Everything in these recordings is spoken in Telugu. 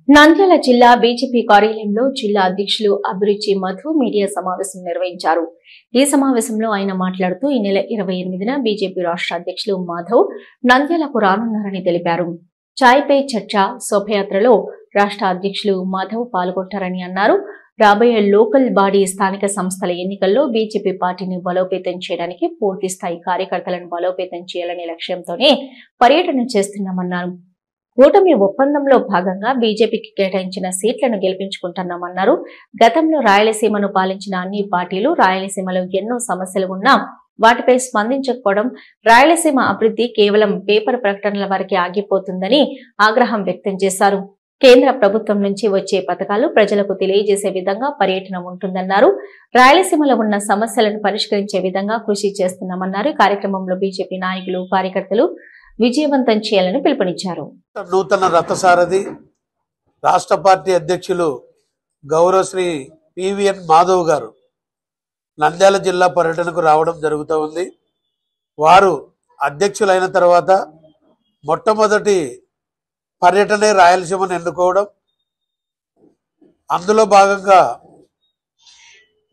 నంద్యాల జిల్లా బీజేపీ కార్యాలయంలో జిల్లా అధ్యక్షులు అభిరుచి మధు మీడియా సమావేశం నిర్వహించారు. ఈ సమావేశంలో ఆయన మాట్లాడుతూ ఈ నెల 28న బీజేపీ రాష్ట్ర అధ్యక్షులు మాధవ్ నంద్యాలకు రానున్నారని తెలిపారు. చాయ్ పే చర్చ శోభయాత్రలో రాష్ట్ర అధ్యక్షులు మాధవ్ పాల్గొంటారని అన్నారు. రాబోయే లోకల్ బాడీ స్థానిక సంస్థల ఎన్నికల్లో బీజేపీ పార్టీని బలోపేతం చేయడానికి పూర్తి స్థాయి కార్యకర్తలను బలోపేతం చేయాలనే లక్ష్యంతోనే పర్యటన చేస్తున్నామన్నారు. కూటమి ఒప్పందంలో భాగంగా బీజేపీకి కేటాయించిన సీట్లను గెలిపించుకుంటున్నామన్నారు. గతంలో రాయలసీమను పాలించిన అన్ని పార్టీలు రాయలసీమలో ఎన్నో సమస్యలు ఉన్నా వాటిపై స్పందించకపోవడం, రాయలసీమ అభివృద్ధి కేవలం పేపర్ ప్రకటనల వరకే ఆగిపోతుందని ఆగ్రహం వ్యక్తం చేశారు. కేంద్ర ప్రభుత్వం నుంచి వచ్చే పథకాలు ప్రజలకు తెలియజేసే విధంగా పర్యటన ఉంటుందన్నారు. రాయలసీమలో ఉన్న సమస్యలను పరిష్కరించే విధంగా కృషి చేస్తున్నామన్నారు. కార్యక్రమంలో బీజేపీ నాయకులు, కార్యకర్తలు విజయవంతం చేయాలని పిలుపునిచ్చారు. నూతన రథసారథి రాష్ట్ర పార్టీ అధ్యక్షులు గౌరవ శ్రీ పివిఎన్ మాధవ్ గారు నంద్యాల జిల్లా పర్యటనకు రావడం జరుగుతూ ఉంది. వారు అధ్యక్షులైన తర్వాత మొట్టమొదటి పర్యటనే రాయలసీమను ఎన్నుకోవడం, అందులో భాగంగా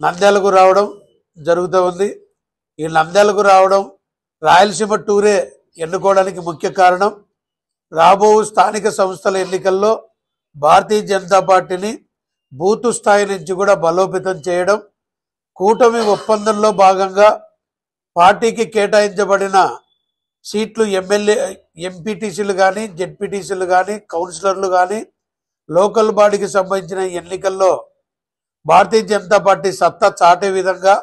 నంద్యాలకు రావడం జరుగుతూ ఉంది. ఈ నంద్యాలకు రావడం రాయలసీమ టూరే ఎన్నుకోవడానికి ముఖ్య కారణం రాబో స్థానిక సంస్థల ఎన్నికల్లో భారతీయ జనతా పార్టీని బూతు స్థాయి నుంచి కూడా బలోపేతం చేయడం, కూటమి ఒప్పందంలో భాగంగా పార్టీకి కేటాయించబడిన సీట్లు ఎమ్మెల్యే ఎంపీటీసీలు కానీ, జెడ్పీటీసీలు కానీ, కౌన్సిలర్లు కానీ, లోకల్ బాడీకి సంబంధించిన ఎన్నికల్లో భారతీయ జనతా పార్టీ సత్తా చాటే విధంగా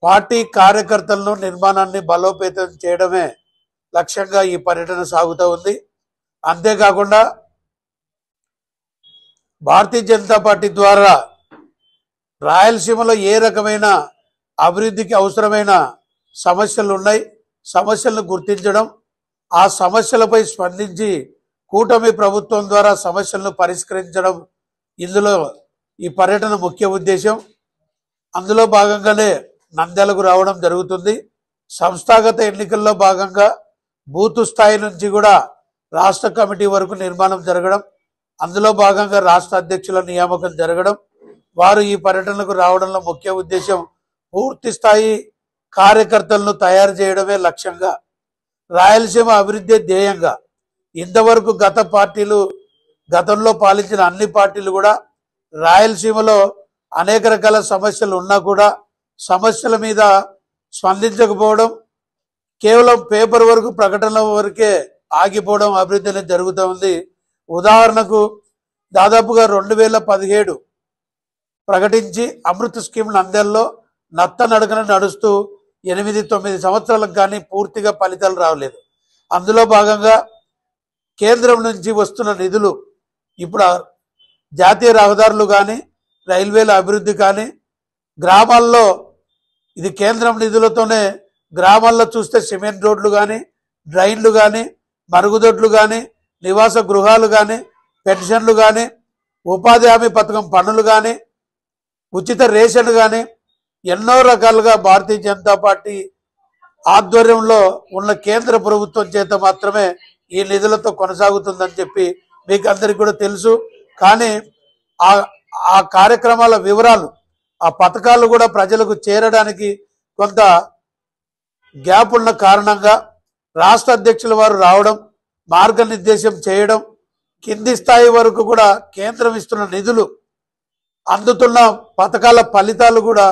పార్టీ కార్యకర్తలను నిర్మాణాన్ని బలోపేతం చేయడమే లక్ష్యంగా ఈ పర్యటన సాగుతూ ఉంది. అంతేకాకుండా భారతీయ జనతా పార్టీ ద్వారా రాయలసీమలో ఏ రకమైన అభివృద్ధికి అవసరమైన సమస్యలు ఉన్నాయి, సమస్యలను గుర్తించడం, ఆ సమస్యలపై స్పందించి కూటమి ప్రభుత్వం ద్వారా సమస్యలను పరిష్కరించడం ఇందులో ఈ పర్యటన ముఖ్య ఉద్దేశం. అందులో భాగంగానే నంద్యాలకు రావడం జరుగుతుంది. సంస్థాగత ఎన్నికల్లో భాగంగా బూతు స్థాయి నుంచి కూడా రాష్ట్ర కమిటీ వరకు నిర్మాణం జరగడం, అందులో భాగంగా రాష్ట్ర అధ్యక్షుల నియామకం జరగడం, వారు ఈ పర్యటనకు రావడంలో ముఖ్య ఉద్దేశం పూర్తి స్థాయి కార్యకర్తలను తయారు చేయడమే లక్ష్యంగా, రాయలసీమ అభివృద్ధి ధ్యేయంగా. ఇంతవరకు గతంలో పాలించిన అన్ని పార్టీలు కూడా రాయలసీమలో అనేక రకాల సమస్యలు ఉన్నా కూడా సమస్యల మీద స్పందించకపోవడం, కేవలం పేపర్ వరకు ప్రకటనల వరకే ఆగిపోవడం అభివృద్ధి అనేది జరుగుతూ ఉంది. ఉదాహరణకు దాదాపుగా 2017 ప్రకటించి అమృత్ స్కీమ్ నంద్యాలలో నత్తనడకన నడుస్తూ 8-9 సంవత్సరాలకు కానీ పూర్తిగా ఫలితాలు రావలేదు. అందులో భాగంగా కేంద్రం నుంచి వస్తున్న నిధులు ఇప్పుడు జాతీయ రహదారులు కానీ, రైల్వేల అభివృద్ధి కానీ, గ్రామాల్లో ఇది కేంద్రం నిధులతోనే గ్రామాల్లో చూస్తే సిమెంట్ రోడ్లు కానీ, డ్రైన్లు కానీ, మరుగుదొడ్లు కానీ, నివాస గృహాలు కానీ, పెన్షన్లు కానీ, ఉపాధి హామీ పథకం పనులు కానీ, ఉచిత రేషన్ కానీ, ఎన్నో రకాలుగా భారతీయ జనతా పార్టీ ఆధ్వర్యంలో ఉన్న కేంద్ర ప్రభుత్వం చేత మాత్రమే ఈ నిధులతో కొనసాగుతుందని చెప్పి మీకు అందరికీ కూడా తెలుసు. కానీ ఆ కార్యక్రమాల వివరాలు, ఆ పథకాలు కూడా ప్రజలకు చేరడానికి కొంత గ్యాప్ ఉన్న కారణంగా రాష్ట్ర అధ్యక్షుల వారు రావడం, మార్గనిర్దేశం చేయడం, కింది స్థాయి వరకు కూడా కేంద్రం ఇస్తున్న నిధులు, అందుతున్న పథకాల ఫలితాలు కూడా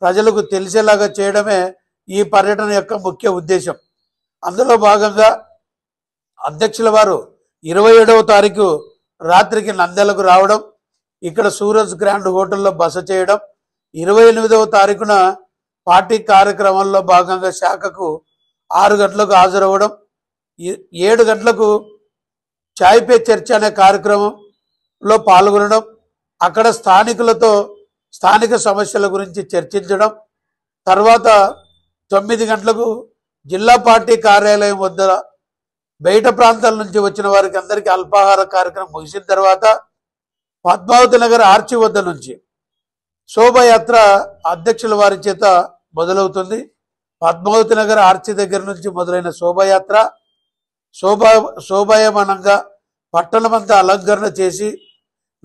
ప్రజలకు తెలిసేలాగా చేయడమే ఈ పర్యటన యొక్క ముఖ్య ఉద్దేశం. అందులో భాగంగా అధ్యక్షుల వారు 27వ తారీఖు రాత్రికి నంద్యాలకు రావడం, ఇక్కడ సూరజ్ గ్రాండ్ హోటల్లో బస చేయడం, 28వ తారీఖున పార్టీ కార్యక్రమాల్లో భాగంగా శాఖకు 6 గంటలకు హాజరవ్వడం, 7 గంటలకు చాయ్ పే చర్చ అనే కార్యక్రమంలో పాల్గొనడం, అక్కడ స్థానికులతో స్థానిక సమస్యల గురించి చర్చించడం, తర్వాత 9 గంటలకు జిల్లా పార్టీ కార్యాలయం వద్ద బయట ప్రాంతాల నుంచి వచ్చిన వారికి అందరికీ అల్పాహార కార్యక్రమం ముగిసిన తర్వాత పద్మావతి నగర్ ఆర్చి వద్ద నుంచి శోభయాత్ర అధ్యక్షుల వారి చేత మొదలవుతుంది. పద్మావతి నగర్ ఆర్చి దగ్గర నుంచి మొదలైన శోభయాత్ర శోభాయమానంగా పట్టణమంతా అలంకరణ చేసి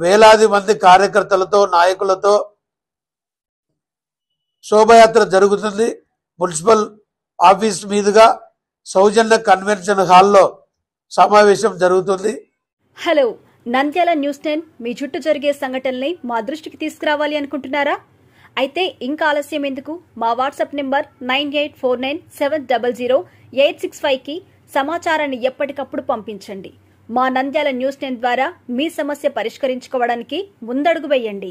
వేలాది మంది కార్యకర్తలతో నాయకులతో శోభయాత్ర జరుగుతుంది. మున్సిపల్ ఆఫీస్ మీదుగా సౌజన్య కన్వెన్షన్ హాల్లో సమావేశం జరుగుతుంది. హలో, నంద్యాల న్యూస్ 10 మీ చుట్టూ జరిగే సంఘటనల్ని మా దృష్టికి తీసుకురావాలి అనుకుంటున్నారా? అయితే ఇంకా ఆలస్యం ఎందుకు? మా వాట్సాప్ నెంబర్ 9849700865కి సమాచారాన్ని ఎప్పటికప్పుడు పంపించండి. మా నంద్యాల న్యూస్ 10 ద్వారా మీ సమస్య పరిష్కరించుకోవడానికి ముందడుగు వేయండి.